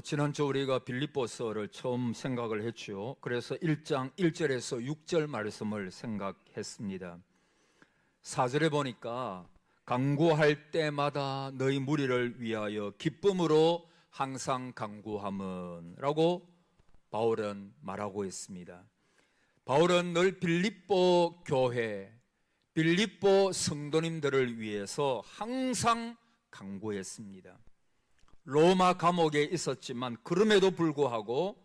지난주 우리가 빌립보서를 처음 생각을 했죠. 그래서 1장 1절에서 6절 말씀을 생각했습니다. 4절에 보니까 간구할 때마다 너희 무리를 위하여 기쁨으로 항상 간구함은 라고 바울은 말하고 있습니다. 바울은 늘 빌립보 교회, 빌립보 성도님들을 위해서 항상 간구했습니다. 로마 감옥에 있었지만 그럼에도 불구하고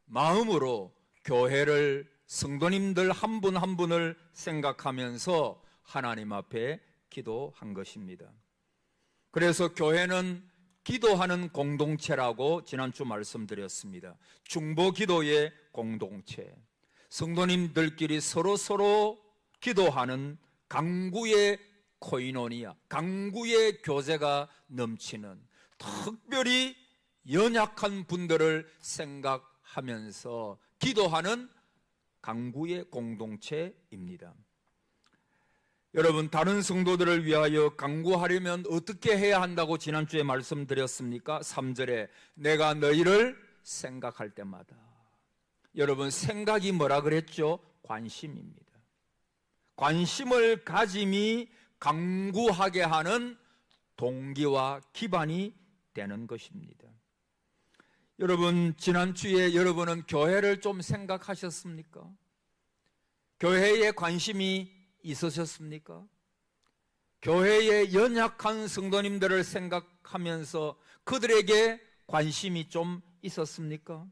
마음으로 교회를, 성도님들 한 분 한 분을 생각하면서 하나님 앞에 기도한 것입니다. 그래서 교회는 기도하는 공동체라고 지난주 말씀드렸습니다. 중보 기도의 공동체, 성도님들끼리 서로 기도하는 간구의 코이노니아, 간구의 교제가 넘치는, 특별히 연약한 분들을 생각하면서 기도하는 간구의 공동체입니다. 여러분, 다른 성도들을 위하여 간구하려면 어떻게 해야 한다고 지난주에 말씀드렸습니까? 3절에 내가 너희를 생각할 때마다. 여러분, 생각이 뭐라 그랬죠? 관심입니다. 관심을 가짐이 간구하게 하는 동기와 기반이 되는 것입니다. 여러분, 지난주에 여러분은 교회를 좀 생각하셨습니까? 교회에 관심이 있으셨습니까? 교회의 연약한 성도님들을 생각하면서 그들에게 관심이 좀 있었습니까?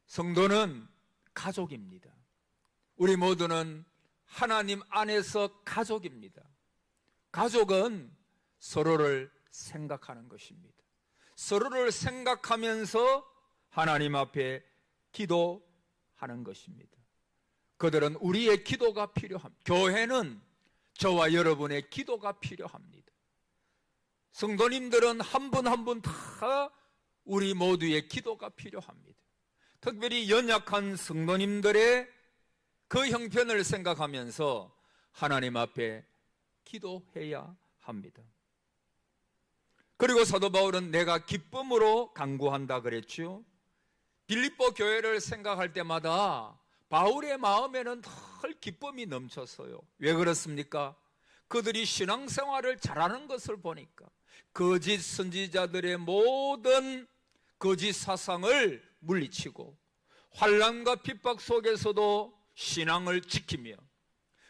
성도는 가족입니다. 우리 모두는 하나님 안에서 가족입니다. 가족은 서로를 생각하는 것입니다. 서로를 생각하면서 하나님 앞에 기도하는 것입니다. 그들은 우리의 기도가 필요합니다. 교회는 저와 여러분의 기도가 필요합니다. 성도님들은 한 분 한 분 다 우리 모두의 기도가 필요합니다. 특별히 연약한 성도님들의 그 형편을 생각하면서 하나님 앞에 기도해야 합니다. 그리고 사도 바울은 내가 기쁨으로 간구한다 그랬죠. 빌립보 교회를 생각할 때마다 바울의 마음에는 늘 기쁨이 넘쳤어요. 왜 그렇습니까? 그들이 신앙생활을 잘하는 것을 보니까 거짓 선지자들의 모든 거짓 사상을 물리치고 환난과 핍박 속에서도 신앙을 지키며,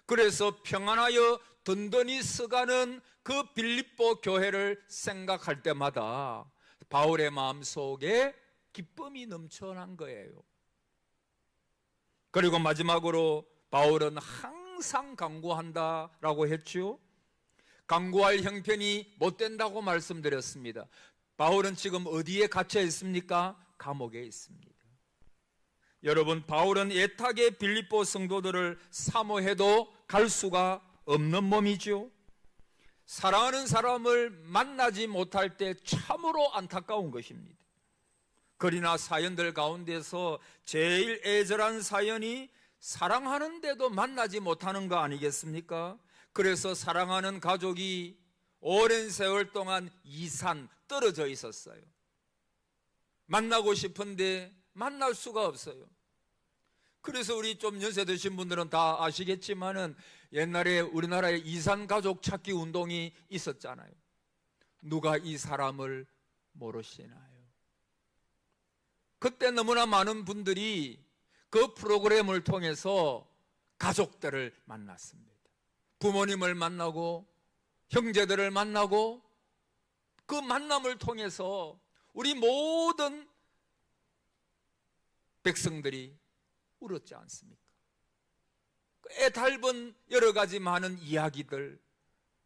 그래서 평안하여 든든히 서가는 그 빌립보 교회를 생각할 때마다 바울의 마음속에 기쁨이 넘쳐난 거예요. 그리고 마지막으로 바울은 항상 간구한다라고 했죠. 간구할 형편이 못 된다고 말씀드렸습니다. 바울은 지금 어디에 갇혀 있습니까? 감옥에 있습니다. 여러분, 바울은 애타게 빌립보 성도들을 사모해도 갈 수가 없는 몸이죠. 사랑하는 사람을 만나지 못할 때 참으로 안타까운 것입니다. 그러나 사연들 가운데서 제일 애절한 사연이 사랑하는데도 만나지 못하는 거 아니겠습니까? 그래서 사랑하는 가족이 오랜 세월 동안 이산 떨어져 있었어요. 만나고 싶은데 만날 수가 없어요. 그래서 우리 좀 연세 드신 분들은 다 아시겠지만은 옛날에 우리나라에 이산 가족 찾기 운동이 있었잖아요. 누가 이 사람을 모르시나요? 그때 너무나 많은 분들이 그 프로그램을 통해서 가족들을 만났습니다. 부모님을 만나고 형제들을 만나고 그 만남을 통해서 우리 모든 백성들이 울었지 않습니까? 애달은 여러 가지 많은 이야기들,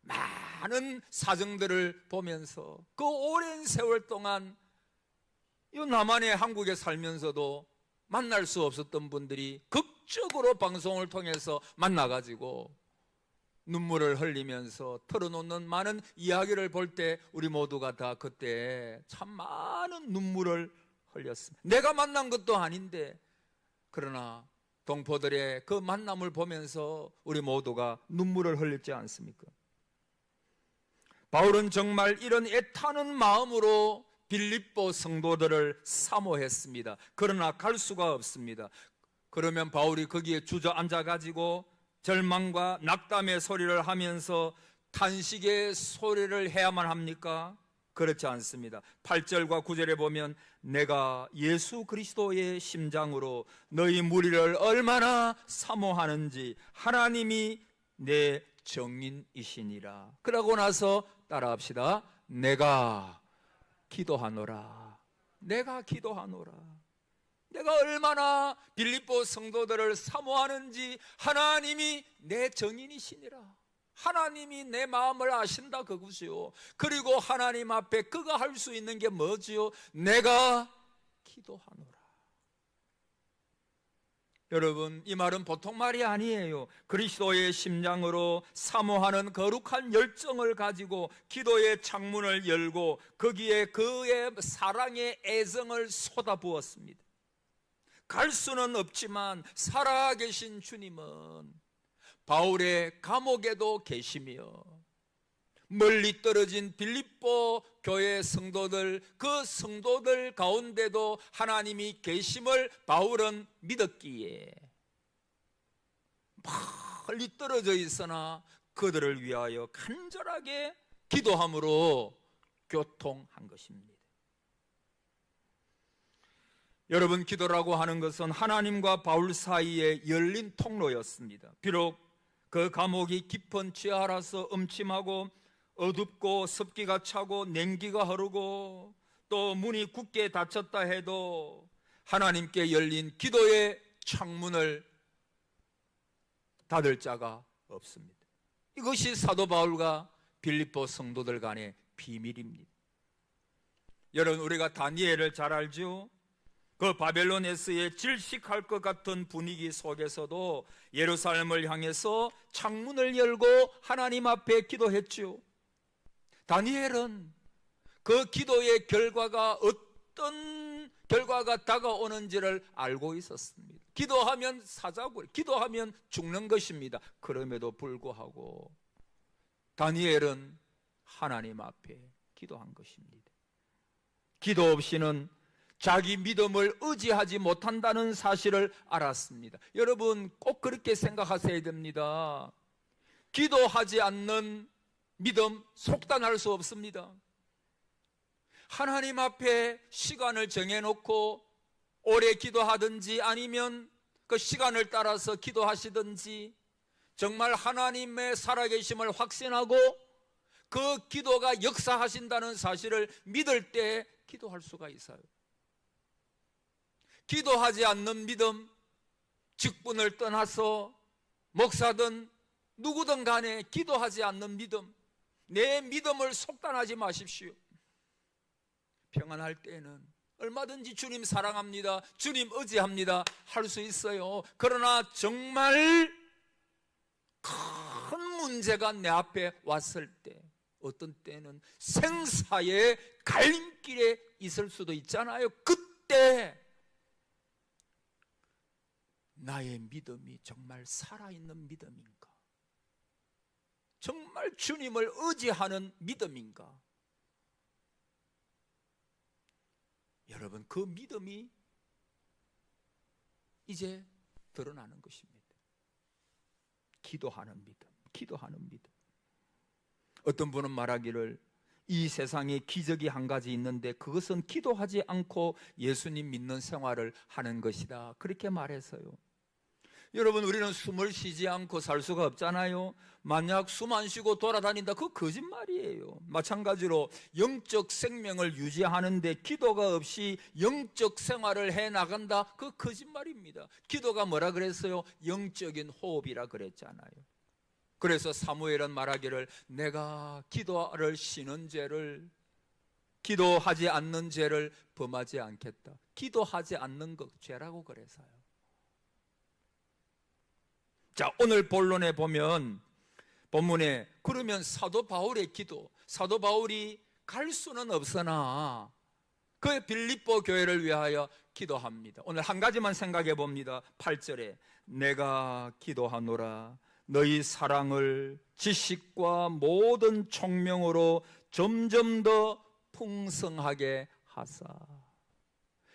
많은 사정들을 보면서 그 오랜 세월 동안 이 남한의 한국에 살면서도 만날 수 없었던 분들이 극적으로 방송을 통해서 만나가지고 눈물을 흘리면서 털어놓는 많은 이야기를 볼 때 우리 모두가 다 그때 참 많은 눈물을 흘렸습니다. 내가 만난 것도 아닌데, 그러나 동포들의 그 만남을 보면서 우리 모두가 눈물을 흘렸지 않습니까? 바울은 정말 이런 애타는 마음으로 빌립보 성도들을 사모했습니다. 그러나 갈 수가 없습니다. 그러면 바울이 거기에 주저앉아가지고 절망과 낙담의 소리를 하면서 탄식의 소리를 해야만 합니까? 그렇지 않습니다. 8절과 9절에 보면 내가 예수 그리스도의 심장으로 너희 무리를 얼마나 사모하는지 하나님이 내 정인이시니라. 그러고 나서 따라합시다. 내가 기도하노라. 내가 기도하노라. 내가 얼마나 빌립보 성도들을 사모하는지 하나님이 내 정인이시니라. 하나님이 내 마음을 아신다 그것이요. 그리고 하나님 앞에 그가 할 수 있는 게 뭐지요? 내가 기도하노라. 여러분, 이 말은 보통 말이 아니에요. 그리스도의 심장으로 사모하는 거룩한 열정을 가지고 기도의 창문을 열고 거기에 그의 사랑의 애정을 쏟아부었습니다. 갈 수는 없지만 살아계신 주님은 바울의 감옥에도 계시며 멀리 떨어진 빌립보 교회 성도들, 그 성도들 가운데도 하나님이 계심을 바울은 믿었기에 멀리 떨어져 있으나 그들을 위하여 간절하게 기도함으로 교통한 것입니다. 여러분, 기도라고 하는 것은 하나님과 바울 사이에 열린 통로였습니다. 비록 그 감옥이 깊은 지하라서 음침하고 어둡고 습기가 차고 냉기가 흐르고 또 문이 굳게 닫혔다 해도 하나님께 열린 기도의 창문을 닫을 자가 없습니다. 이것이 사도 바울과 빌립보 성도들 간의 비밀입니다. 여러분, 우리가 다니엘을 잘 알죠? 그 바벨론에서의 질식할 것 같은 분위기 속에서도 예루살렘을 향해서 창문을 열고 하나님 앞에 기도했죠. 다니엘은 그 기도의 결과가 어떤 결과가 다가오는지를 알고 있었습니다. 기도하면 사자고, 기도하면 죽는 것입니다. 그럼에도 불구하고 다니엘은 하나님 앞에 기도한 것입니다. 기도 없이는 자기 믿음을 의지하지 못한다는 사실을 알았습니다. 여러분, 꼭 그렇게 생각하셔야 됩니다. 기도하지 않는 믿음 속단할 수 없습니다. 하나님 앞에 시간을 정해놓고 오래 기도하든지 아니면 그 시간을 따라서 기도하시든지 정말 하나님의 살아계심을 확신하고 그 기도가 역사하신다는 사실을 믿을 때 기도할 수가 있어요. 기도하지 않는 믿음, 직분을 떠나서 목사든 누구든 간에 기도하지 않는 믿음, 내 믿음을 속단하지 마십시오. 평안할 때는 얼마든지 주님 사랑합니다, 주님 의지합니다 할 수 있어요. 그러나 정말 큰 문제가 내 앞에 왔을 때, 어떤 때는 생사의 갈림길에 있을 수도 있잖아요. 그때 나의 믿음이 정말 살아있는 믿음인가? 정말 주님을 의지하는 믿음인가? 여러분, 그 믿음이 이제 드러나는 것입니다. 기도하는 믿음, 기도하는 믿음. 어떤 분은 말하기를 이 세상에 기적이 한 가지 있는데 그것은 기도하지 않고 예수님 믿는 생활을 하는 것이다, 그렇게 말해서요. 여러분, 우리는 숨을 쉬지 않고 살 수가 없잖아요. 만약 숨 안 쉬고 돌아다닌다, 그거 거짓말이에요. 마찬가지로 영적 생명을 유지하는데 기도가 없이 영적 생활을 해나간다, 그거 거짓말입니다. 기도가 뭐라 그랬어요? 영적인 호흡이라 그랬잖아요. 그래서 사무엘은 말하기를 내가 기도를 쉬는 죄를, 기도하지 않는 죄를 범하지 않겠다. 기도하지 않는 것 죄라고 그래서요. 자, 오늘 본론에 보면, 본문에 그러면 사도 바울의 기도, 사도 바울이 갈 수는 없으나 그 빌립보 교회를 위하여 기도합니다. 오늘 한 가지만 생각해 봅니다. 8절에 내가 기도하노라 너희 사랑을 지식과 모든 총명으로 점점 더 풍성하게 하사.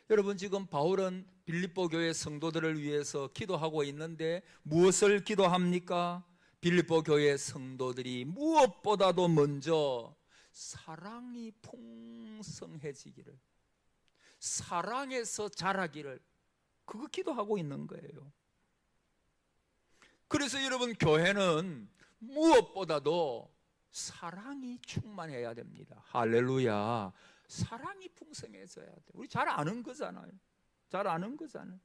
여러분, 지금 바울은 빌립보 교회 성도들을 위해서 기도하고 있는데 무엇을 기도합니까? 빌립보 교회 성도들이 무엇보다도 먼저 사랑이 풍성해지기를, 사랑에서 자라기를, 그거 기도하고 있는 거예요. 그래서 여러분, 교회는 무엇보다도 사랑이 충만해야 됩니다. 할렐루야. 사랑이 풍성해져야 돼. 우리 잘 아는 거잖아요. 잘 아는 거잖아요.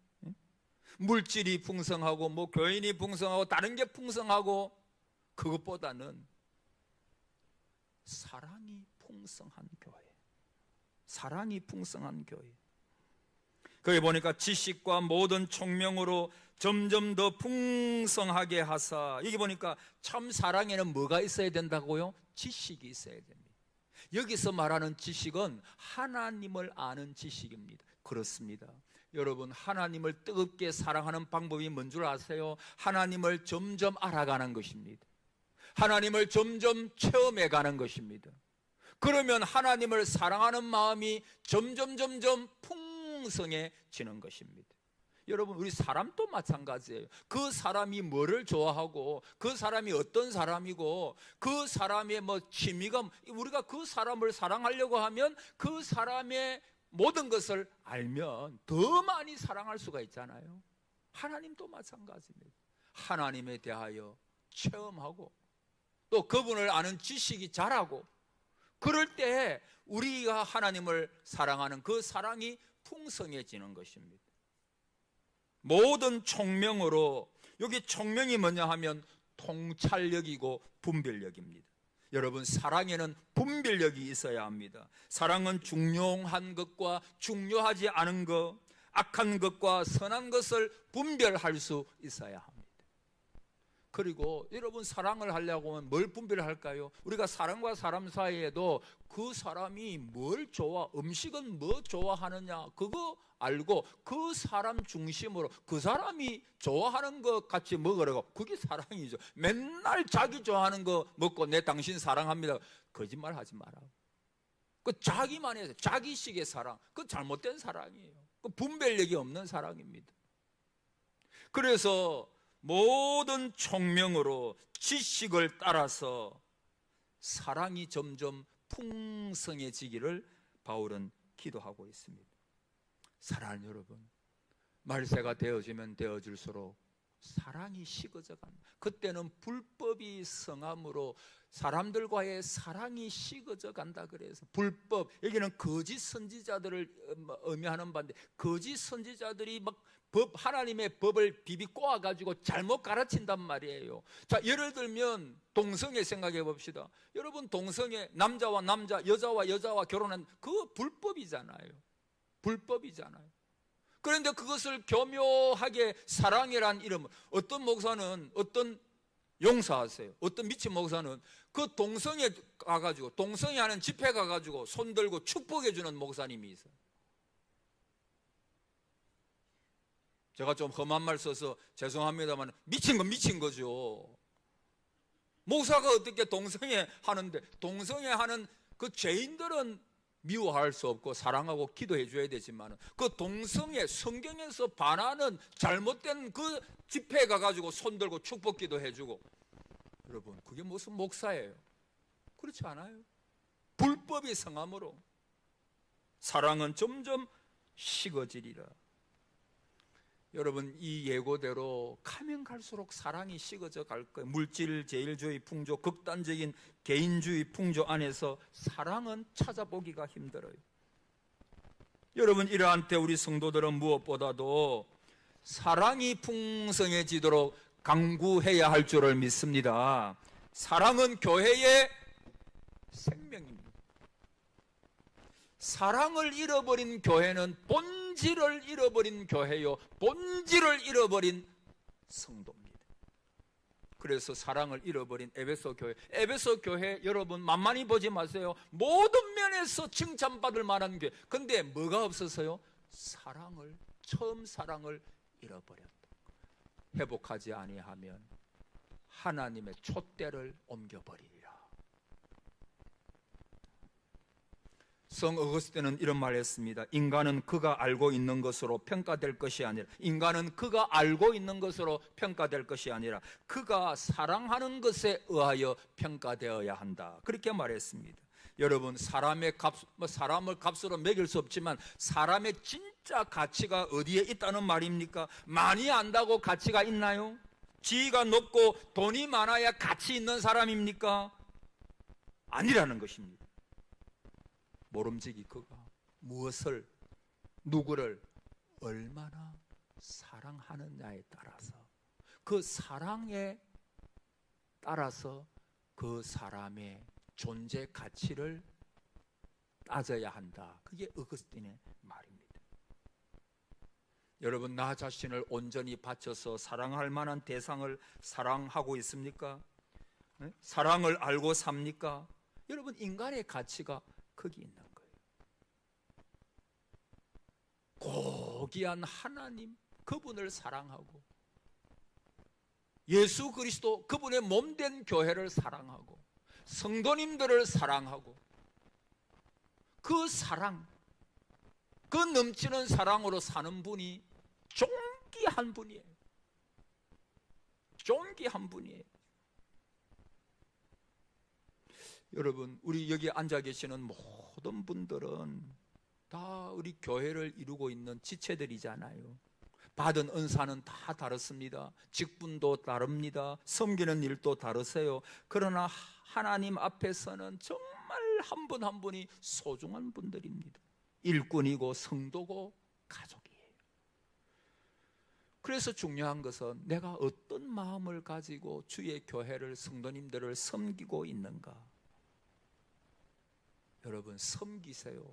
물질이 풍성하고 뭐 교인이 풍성하고 다른 게 풍성하고, 그것보다는 사랑이 풍성한 교회, 사랑이 풍성한 교회. 거기 보니까 지식과 모든 총명으로 점점 더 풍성하게 하사. 여기 보니까 참 사랑에는 뭐가 있어야 된다고요? 지식이 있어야 됩니다. 여기서 말하는 지식은 하나님을 아는 지식입니다. 그렇습니다. 여러분, 하나님을 뜨겁게 사랑하는 방법이 뭔 줄 아세요? 하나님을 점점 알아가는 것입니다. 하나님을 점점 체험해가는 것입니다. 그러면 하나님을 사랑하는 마음이 점점 풍성해지는 것입니다. 여러분, 우리 사람도 마찬가지예요. 그 사람이 뭐를 좋아하고, 그 사람이 어떤 사람이고, 그 사람의 뭐 취미가, 우리가 그 사람을 사랑하려고 하면 그 사람의 모든 것을 알면 더 많이 사랑할 수가 있잖아요. 하나님도 마찬가지입니다. 하나님에 대하여 체험하고 또 그분을 아는 지식이 자라고, 그럴 때 우리가 하나님을 사랑하는 그 사랑이 풍성해지는 것입니다. 모든 총명으로, 여기 총명이 뭐냐 하면 통찰력이고 분별력입니다. 여러분, 사랑에는 분별력이 있어야 합니다. 사랑은 중요한 것과 중요하지 않은 것, 악한 것과 선한 것을 분별할 수 있어야 합니다. 그리고 여러분, 사랑을 하려고 하면 뭘 분별할까요? 우리가 사람과 사람 사이에도 그 사람이 뭘 좋아, 음식은 뭐 좋아하느냐, 그거 알고 그 사람 중심으로 그 사람이 좋아하는 것 같이 먹으라고, 그게 사랑이죠. 맨날 자기 좋아하는 거 먹고 내 당신 사랑합니다, 거짓말 하지 마라. 그 자기만 해서 자기식의 사랑, 그 잘못된 사랑이에요. 그 분별력이 없는 사랑입니다. 그래서 모든 총명으로 지식을 따라서 사랑이 점점 풍성해지기를 바울은 기도하고 있습니다. 사랑하는 여러분, 말세가 되어지면 되어질수록 사랑이 식어져 갑니다. 그때는 불법이 성함으로 사람들과의 사랑이 식어져 간다. 그래서 불법, 여기는 거짓 선지자들을 의미하는 바인데, 거짓 선지자들이 막 하나님의 법을 비비 꼬아가지고 잘못 가르친단 말이에요. 자, 예를 들면 동성애 생각해 봅시다. 여러분, 동성애, 남자와 남자, 여자와 여자와 결혼한, 그거 불법이잖아요. 불법이잖아요. 그런데 그것을 교묘하게 사랑이란 이름으로, 어떤 목사는, 어떤 용서하세요, 어떤 미친 목사는 그 동성애 가가지고, 동성애 하는 집회 가가지고 손 들고 축복해 주는 목사님이 있어요. 제가 좀 험한 말 써서 죄송합니다만 미친 건 미친 거죠. 목사가 어떻게 동성애 하는데, 동성애 하는 그 죄인들은 미워할 수 없고 사랑하고 기도해 줘야 되지만, 그 동성애, 성경에서 반하는 잘못된 그 집회에 가가지고 손 들고 축복 기도해 주고, 여러분, 그게 무슨 목사예요? 그렇지 않아요. 불법이 성함으로 사랑은 점점 식어지리라. 여러분, 이 예고대로 가면 갈수록 사랑이 식어져 갈 거예요. 물질, 제일주의 풍조, 극단적인 개인주의 풍조 안에서 사랑은 찾아보기가 힘들어요. 여러분, 이러한 때 우리 성도들은 무엇보다도 사랑이 풍성해지도록 강구해야 할 줄을 믿습니다. 사랑은 교회의 생명입니다. 사랑을 잃어버린 교회는 본질을 잃어버린 교회요, 본질을 잃어버린 성도입니다. 그래서 사랑을 잃어버린 에베소 교회 여러분 만만히 보지 마세요. 모든 면에서 칭찬받을 만한 교회. 근데 뭐가 없어서요? 사랑을, 처음 사랑을 잃어버렸다. 회복하지 아니하면 하나님의 촛대를 옮겨버리리라. 성 어거스틴은 이런 말을 했습니다. 인간은 그가 알고 있는 것으로 평가될 것이 아니라, 인간은 그가 알고 있는 것으로 평가될 것이 아니라 그가 사랑하는 것에 의하여 평가되어야 한다. 그렇게 말했습니다. 여러분, 사람을 값으로 매길 수 없지만 사람의 진짜 가치가 어디에 있다는 말입니까? 많이 안다고 가치가 있나요? 지위가 높고 돈이 많아야 가치 있는 사람입니까? 아니라는 것입니다. 모름지기 그가 무엇을, 누구를 얼마나 사랑하느냐에 따라서, 그 사랑에 따라서 그 사람의 존재 가치를 따져야 한다. 그게 어거스틴의 말입니다. 여러분, 나 자신을 온전히 바쳐서 사랑할 만한 대상을 사랑하고 있습니까? 사랑을 알고 삽니까? 여러분, 인간의 가치가 거기 있는 거예요. 고귀한 하나님, 그분을 사랑하고 예수 그리스도, 그분의 몸된 교회를 사랑하고 성도님들을 사랑하고, 그 사랑, 그 넘치는 사랑으로 사는 분이 존귀한 분이에요. 존귀한 분이에요. 여러분, 우리 여기 앉아 계시는 모든 분들은 다 우리 교회를 이루고 있는 지체들이잖아요. 받은 은사는 다 다릅니다. 직분도 다릅니다. 섬기는 일도 다르세요. 그러나 하나님 앞에서는 정말 한 분 한 분이 소중한 분들입니다. 일꾼이고 성도고 가족이에요. 그래서 중요한 것은 내가 어떤 마음을 가지고 주의 교회를, 성도님들을 섬기고 있는가. 여러분, 섬기세요.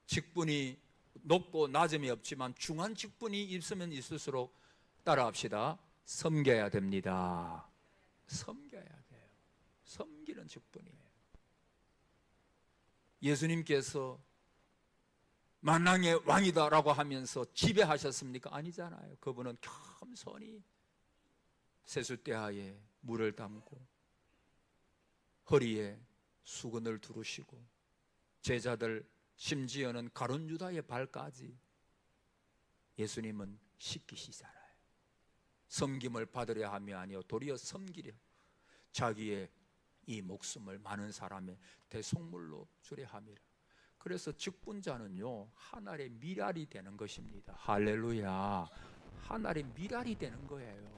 직분이 높고 낮음이 없지만 중한 직분이 있으면 있을수록 따라합시다. 섬겨야 됩니다. 섬겨야 돼요. 섬기는 직분이에요. 예수님께서 만왕의 왕이다라고 하면서 지배하셨습니까? 아니잖아요. 그분은 겸손히 세숫대하에 물을 담고 허리에 수건을 두르시고 제자들, 심지어는 가룟 유다의 발까지 예수님은 씻기시잖아요. 섬김을 받으려 함이 아니요 도리어 섬기려 자기의 이 목숨을 많은 사람의 대속물로 주려 함이라. 그래서 직분자는요, 하늘의 미랄이 되는 것입니다. 할렐루야. 하늘의 미랄이 되는 거예요.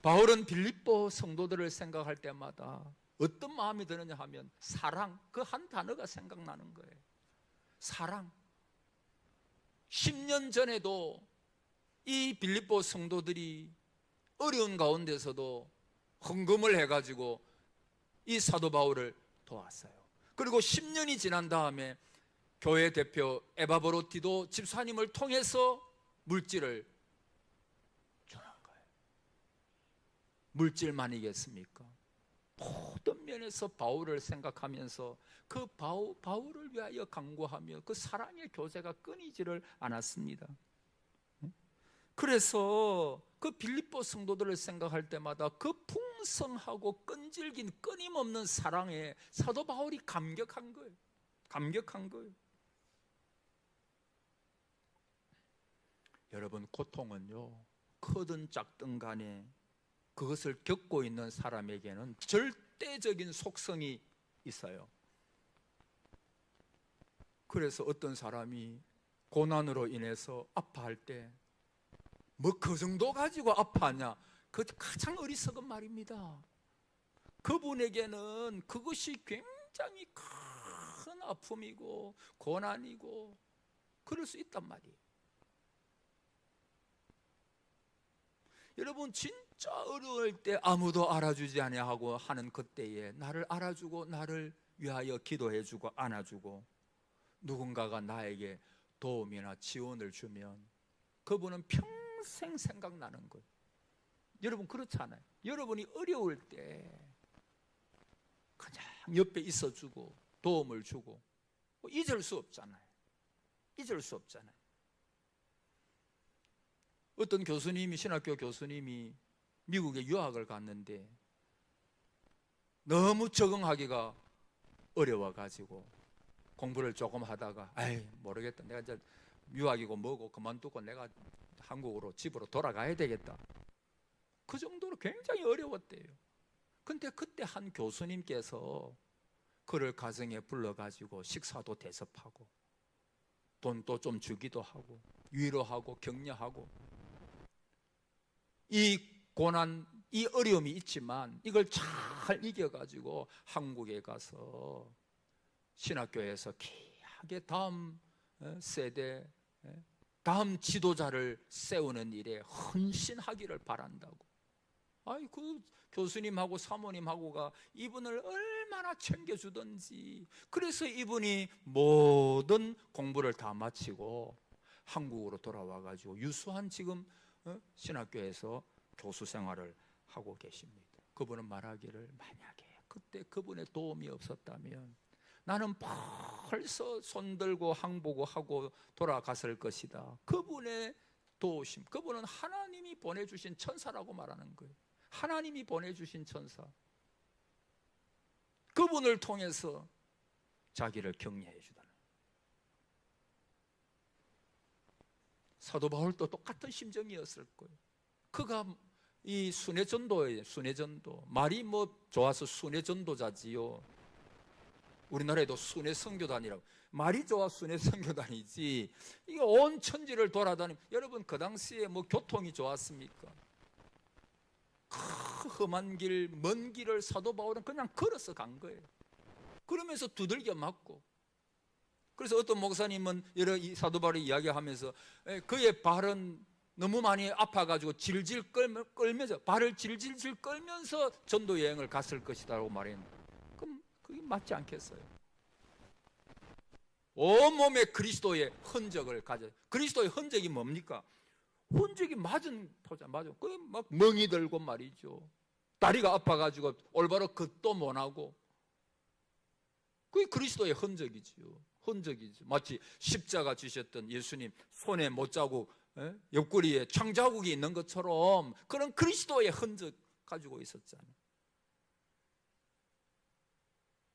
바울은 빌립보 성도들을 생각할 때마다 어떤 마음이 드느냐 하면 사랑, 그 한 단어가 생각나는 거예요. 사랑. 10년 전에도 이 빌립보 성도들이 어려운 가운데서도 헌금을 해가지고 이 사도 바울을 도왔어요. 그리고 10년이 지난 다음에 교회 대표 에바브로티도 집사님을 통해서 물질을 주는 거예요. 물질만이겠습니까? 모든 면에서 바울을 생각하면서 그 바울을 위하여 간구하며 그 사랑의 교제가 끊이지를 않았습니다. 그래서 그 빌립보 성도들을 생각할 때마다 그 풍성하고 끈질긴 끊임없는 사랑에 사도 바울이 감격한 거예요. 감격한 거예요. 여러분, 고통은요, 크든 작든 간에 그것을 겪고 있는 사람에게는 절대적인 속성이 있어요. 그래서 어떤 사람이 고난으로 인해서 아파할 때 뭐 그 정도 가지고 아파하냐? 그 가장 어리석은 말입니다. 그분에게는 그것이 굉장히 큰 아픔이고 고난이고 그럴 수 있단 말이에요. 여러분, 진짜 어려울 때 아무도 알아주지 아니하고 하는 그때에 나를 알아주고 나를 위하여 기도해주고 안아주고 누군가가 나에게 도움이나 지원을 주면 그분은 평생 생각나는 거예요. 여러분, 그렇잖아요. 여러분이 어려울 때 그냥 옆에 있어주고 도움을 주고 잊을 수 없잖아요. 잊을 수 없잖아요. 어떤 교수님이, 신학교 교수님이 미국에 유학을 갔는데 너무 적응하기가 어려워가지고 공부를 조금 하다가 아이 모르겠다, 내가 이제 유학이고 뭐고 그만두고 내가 한국으로 집으로 돌아가야 되겠다, 그 정도로 굉장히 어려웠대요. 근데 그때 한 교수님께서 그를 가정에 불러가지고 식사도 대접하고 돈도 좀 주기도 하고 위로하고 격려하고, 이 고난, 이 어려움이 있지만 이걸 잘 이겨가지고 한국에 가서 신학교에서 귀하게 다음 세대, 다음 지도자를 세우는 일에 헌신하기를 바란다고. 아이, 그 교수님하고 사모님하고가 이분을 얼마나 챙겨주던지. 그래서 이분이 모든 공부를 다 마치고 한국으로 돌아와가지고 유수한 지금 신학교에서 교수 생활을 하고 계십니다. 그분은 말하기를, 만약에 그때 그분의 도움이 없었다면 나는 벌써 손들고 항복하고 돌아갔을 것이다. 그분의 도우심, 그분은 하나님이 보내주신 천사라고 말하는 거예요. 하나님이 보내주신 천사, 그분을 통해서 자기를 격려해 주다는. 사도 바울도 똑같은 심정이었을 거예요. 그가 이 순회전도예요. 순회전도, 말이 뭐 좋아서 순회전도자지요. 우리나라에도 순회선교단이라고, 말이 좋아 순회선교단이지, 이게 온 천지를 돌아다니면, 여러분 그 당시에 뭐 교통이 좋았습니까? 험한 길, 먼 길을 사도 바울은 그냥 걸어서 간 거예요. 그러면서 두들겨 맞고. 그래서 어떤 목사님은 여러 사도 바울이 이야기하면서 그의 발은 너무 많이 아파가지고 질질 끌면서, 발을 질질 끌면서 전도 여행을 갔을 것이라고 말했는데, 그럼 그게 맞지 않겠어요? 온몸에 그리스도의 흔적을 가져. 그리스도의 흔적이 뭡니까? 흔적이 맞은 토자, 맞아. 그 막 멍이 들고 말이죠. 다리가 아파가지고 올바로 걷도 못하고. 그게 그리스도의 흔적이지요. 흔적이죠. 마치 십자가 지셨던 예수님 손에 못자국, 옆구리에 창자국이 있는 것처럼 그런 그리스도의 흔적 가지고 있었잖아요.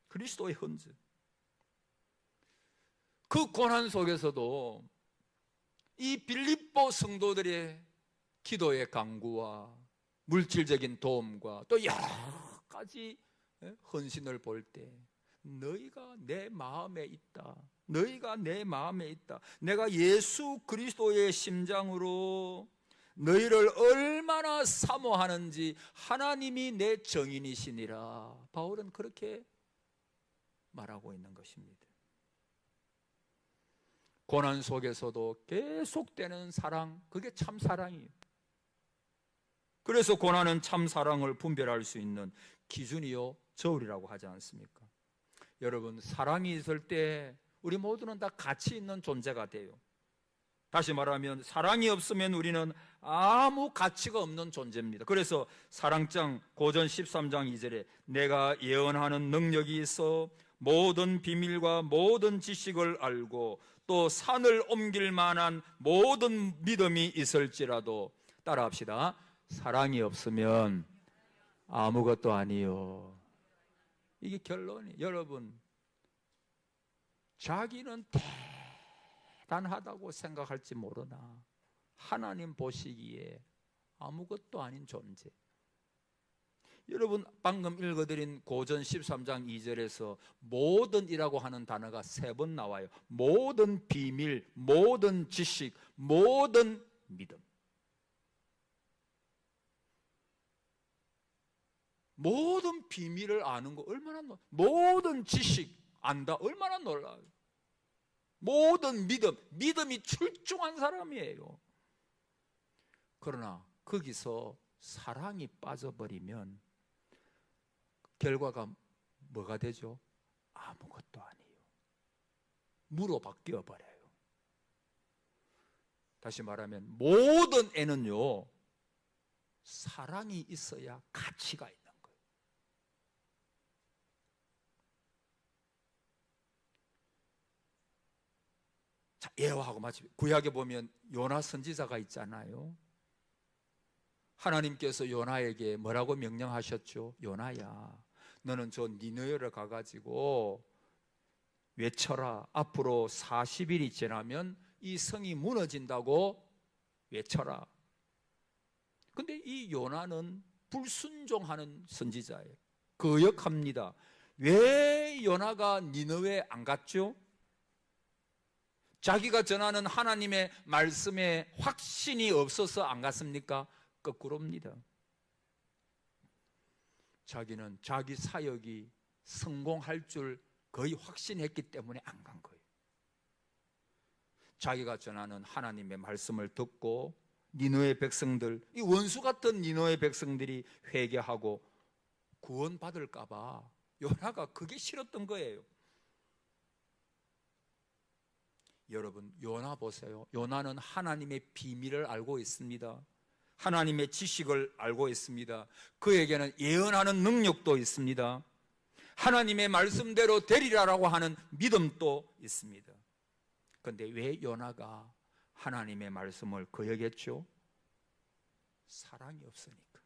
그리스도의 흔적. 그 고난 속에서도 이 빌립보 성도들의 기도의 강구와 물질적인 도움과 또 여러 가지 헌신을 볼 때, 너희가 내 마음에 있다, 너희가 내 마음에 있다, 내가 예수 그리스도의 심장으로 너희를 얼마나 사모하는지 하나님이 내 정인이시니라. 바울은 그렇게 말하고 있는 것입니다. 고난 속에서도 계속되는 사랑, 그게 참 사랑이에요. 그래서 고난은 참 사랑을 분별할 수 있는 기준이요 저울이라고 하지 않습니까? 여러분, 사랑이 있을 때 우리 모두는 다 가치 있는 존재가 돼요. 다시 말하면 사랑이 없으면 우리는 아무 가치가 없는 존재입니다. 그래서 사랑장 고전 13장 2절에 내가 예언하는 능력이 있어 모든 비밀과 모든 지식을 알고 또 산을 옮길 만한 모든 믿음이 있을지라도, 따라합시다. 사랑이 없으면 아무것도 아니요. 이게 결론이에요. 여러분, 자기는 대단하다고 생각할지 모르나 하나님 보시기에 아무것도 아닌 존재. 여러분, 방금 읽어드린 고전 13장 2절에서 모든이라고 하는 단어가 3번 나와요. 모든 비밀, 모든 지식, 모든 믿음. 모든 비밀을 아는 거 얼마나 모든 지식 안다, 얼마나 놀라요. 모든 믿음, 믿음이 출중한 사람이에요. 그러나 거기서 사랑이 빠져버리면 결과가 뭐가 되죠? 아무것도 아니에요. 무로 바뀌어 버려요. 다시 말하면 모든 애는요, 사랑이 있어야 가치가 있는 거예요. 자, 예화하고 마치 구약에 보면 요나 선지자가 있잖아요. 하나님께서 요나에게 뭐라고 명령하셨죠? 요나야, 너는 저 니느웨를 가가지고 외쳐라. 앞으로 40일이 지나면 이 성이 무너진다고 외쳐라. 근데 이 요나는 불순종하는 선지자예요. 거역합니다. 왜 요나가 니느웨 안 갔죠? 자기가 전하는 하나님의 말씀에 확신이 없어서 안 갔습니까? 거꾸로입니다. 자기는 자기 사역이 성공할 줄 거의 확신했기 때문에 안 간 거예요. 자기가 전하는 하나님의 말씀을 듣고 니느웨 백성들, 이 원수 같은 니느웨 백성들이 회개하고 구원받을까 봐 요나가 그게 싫었던 거예요. 여러분, 요나 보세요. 요나는 하나님의 비밀을 알고 있습니다. 하나님의 지식을 알고 있습니다. 그에게는 예언하는 능력도 있습니다. 하나님의 말씀대로 되리라라고 하는 믿음도 있습니다. 그런데 왜 요나가 하나님의 말씀을 거역했죠? 사랑이 없으니까.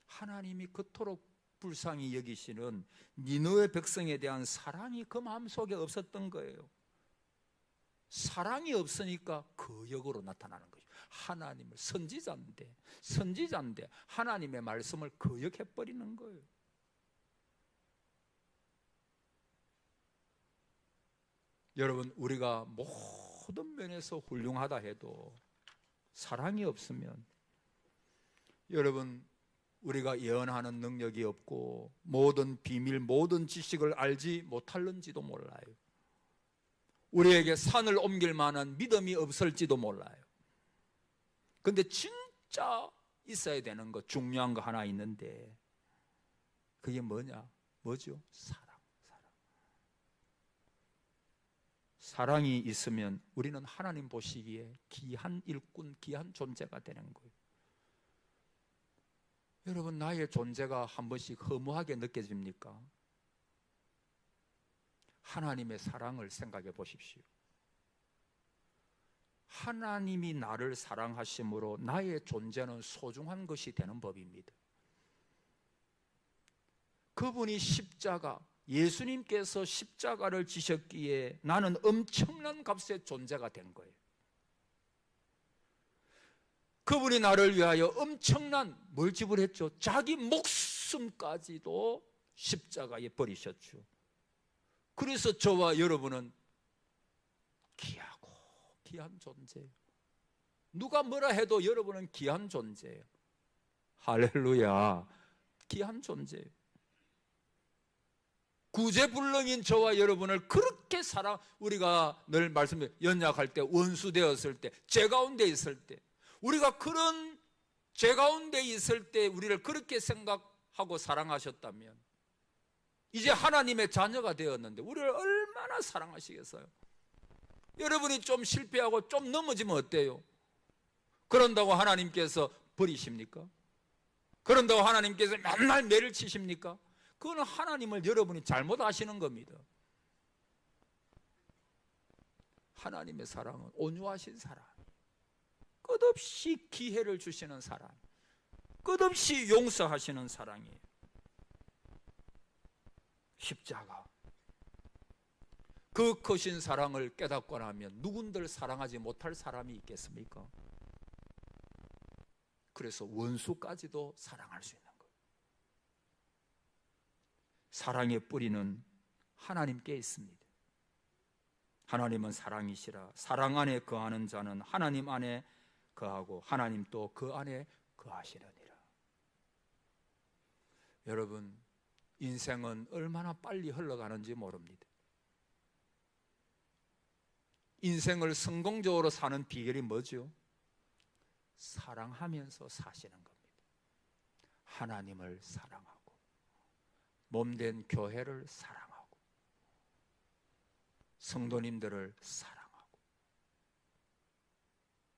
하나님이 그토록 불쌍히 여기시는 니느웨 백성에 대한 사랑이 그 마음속에 없었던 거예요. 사랑이 없으니까 거역으로 나타나는 거죠. 하나님을, 선지자인데 하나님의 말씀을 거역해버리는 거예요. 여러분, 우리가 모든 면에서 훌륭하다 해도 사랑이 없으면, 여러분, 우리가 예언하는 능력이 없고 모든 비밀, 모든 지식을 알지 못할는지도 몰라요. 우리에게 산을 옮길 만한 믿음이 없을지도 몰라요. 근데 진짜 있어야 되는 거, 중요한 거 하나 있는데 그게 뭐죠? 사랑이 있으면 우리는 하나님 보시기에 귀한 일꾼, 귀한 존재가 되는 거예요. 여러분, 나의 존재가 한 번씩 허무하게 느껴집니까? 하나님의 사랑을 생각해 보십시오. 하나님이 나를 사랑하심으로 나의 존재는 소중한 것이 되는 법입니다. 그분이 예수님께서 십자가를 지셨기에 나는 엄청난 값의 존재가 된 거예요. 그분이 나를 위하여 엄청난 뭘 지불했죠? 자기 목숨까지도 십자가에 버리셨죠. 그래서 저와 여러분은 귀하고 귀한 존재예요. 누가 뭐라 해도 여러분은 귀한 존재예요. 할렐루야. 귀한 존재예요. 구제불능인 저와 여러분을 그렇게 우리가 늘 말씀드려요. 연약할 때, 원수 되었을 때, 죄 가운데 있을 때, 우리가 그런 죄 가운데 있을 때 우리를 그렇게 생각하고 사랑하셨다면 이제 하나님의 자녀가 되었는데 우리를 얼마나 사랑하시겠어요? 여러분이 좀 실패하고 좀 넘어지면 어때요? 그런다고 하나님께서 버리십니까? 그런다고 하나님께서 맨날 매를 치십니까? 그거는 하나님을 여러분이 잘못 아시는 겁니다. 하나님의 사랑은 온유하신 사랑, 끝없이 기회를 주시는 사랑, 끝없이 용서하시는 사랑이에요. 십자가, 그 크신 사랑을 깨닫고 나면 누군들 사랑하지 못할 사람이 있겠습니까? 그래서 원수까지도 사랑할 수 있는 거예요. 사랑의 뿌리는 하나님께 있습니다. 하나님은 사랑이시라. 사랑 안에 거하는 자는 하나님 안에 거하고 하나님 또 그 안에 거하시려니라. 여러분, 인생은 얼마나 빨리 흘러가는지 모릅니다. 인생을 성공적으로 사는 비결이 뭐죠? 사랑하면서 사시는 겁니다. 하나님을 사랑하고 몸된 교회를 사랑하고 성도님들을 사랑하고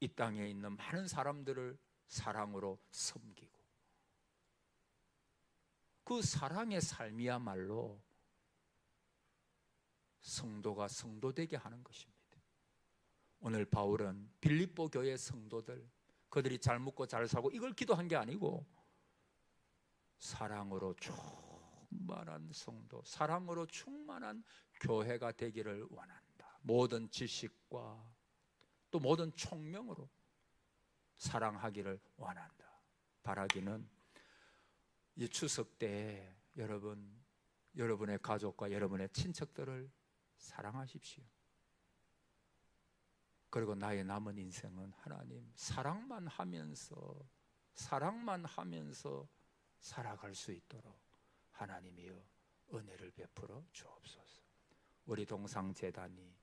이 땅에 있는 많은 사람들을 사랑으로 섬기고 그 사랑의 삶이야말로 성도가 성도되게 하는 것입니다. 오늘 바울은 빌립보 교회 성도들, 그들이 잘 먹고 잘 살고 이걸 기도한 게 아니고 사랑으로 충만한 성도, 사랑으로 충만한 교회가 되기를 원한다. 모든 지식과 또 모든 총명으로 사랑하기를 원한다. 바라기는 이 추석 때 여러분의 가족과 여러분의 친척들을 사랑하십시오. 그리고 나의 남은 인생은 하나님 사랑만 하면서 살아갈 수 있도록 하나님이여 은혜를 베풀어 주옵소서. 우리 동상재단이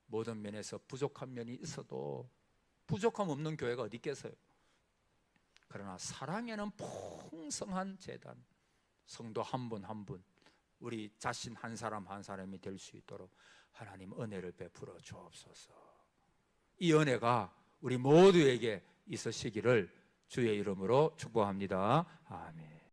모든 면에서 부족한 면이 있어도 부족함 없는 교회가 어디 있겠어요? 그러나 사랑에는 풍성한 재단, 성도 한 분 한 분, 우리 자신 한 사람 한 사람이 될 수 있도록 하나님 은혜를 베풀어 주옵소서. 이 은혜가 우리 모두에게 있으시기를 주의 이름으로 축복합니다. 아멘.